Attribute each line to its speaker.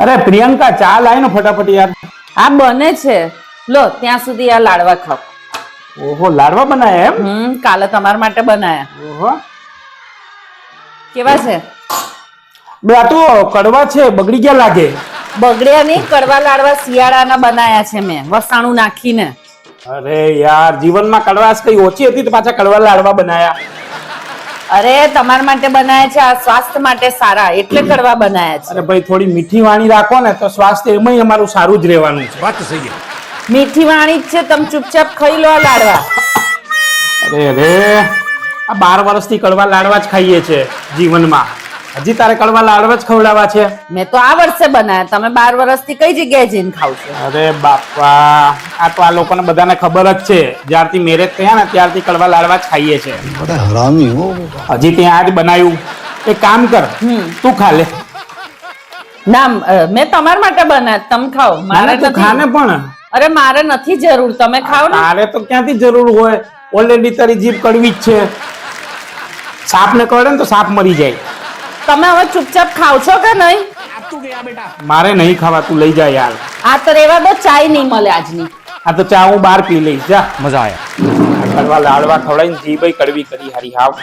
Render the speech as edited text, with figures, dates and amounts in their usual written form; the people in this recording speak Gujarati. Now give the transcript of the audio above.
Speaker 1: અરે પ્રિયંકા ચા લાય ને ફટાફટ યાર.
Speaker 2: આ બને છે, લો ત્યાં સુધી આ લાડવા ખાઓ.
Speaker 1: ઓહો, લાડવા બનાયા એમ?
Speaker 2: કાલે તમારા માટે બનાયા.
Speaker 1: ઓહો,
Speaker 2: કેવા છે?
Speaker 1: બે આ તો કડવા છે, બગડી ગયા લાગે.
Speaker 2: બગડ્યા નહીં, કડવા લાડવા શિયાળાના બનાયા છે મેં, વસાણું નાખીને.
Speaker 1: અરે યાર, જીવનમાં કડવાશ કઈ ઓછી હતી તો પાછા કડવા લાડવા બનાયા.
Speaker 2: અરે તમારા માટે બનાયા છે, આ સ્વાસ્થ્ય માટે સારા એટલે કડવા બનાયા છે.
Speaker 1: અરે ભાઈ, થોડી મીઠી વાણી રાખો ને તો સ્વાસ્થ્ય એમાંય અમારું સારું જ રહેવાનું છે.
Speaker 3: વાત સહી છે.
Speaker 2: મીઠી વાણી જ છે, તમે ચૂપચાપ ખાઈ લો આ લાડવા.
Speaker 1: અરે આ 12 વર્ષથી કડવા લાડવા જ ખાઈએ છે જીવનમાં. હજી તારે કડવા લાડવા જ ખવડાવવા છે?
Speaker 2: મેં તો આ વર્ષે બનાયા, તમે 12 વર્ષથી કઈ જગ્યાએ જઈને ખાવ છો?
Speaker 1: અરે બાપા, આ તો આ લોકોને બધાને ખબર જ છે, જ્યારથી મેરેજ થયા ને ત્યારથી કડવા લાડવા જ ખાઈએ છે.
Speaker 3: બડા હરામી હો.
Speaker 1: હજી ત્યાં આજ બનાવ્યું. એક કામ કર, તું ખા લે.
Speaker 2: ના, મેં તમારા માટે બનાયા, તમે ખાઓ. મારે
Speaker 1: તું ખા ને
Speaker 2: નથી.
Speaker 1: પણ.
Speaker 2: અરે મારે નથી જરૂર, તમે ખાઓ ને.
Speaker 1: તારે તો ક્યાંથી જરૂર હોય? ઓલરેડી તારી જીભ કડવી જ છે. સાપ ને કરડે ને તો સાપ મરી જાય.
Speaker 2: તમે હવે ચૂપચાપ ખાવ છો કે નહીં?
Speaker 1: મારે નહીં ખાવા, તું લઈ જા યાર.
Speaker 2: આ તો રેવા દો, ચાય નહીં મળે આજની.
Speaker 1: આ તો ચા હું બહાર પી લઈશ. જા.
Speaker 3: મજા આયા.
Speaker 1: કડવા લાડવા ખવડાવીને જીભ કડવી કરી હારી હાવ.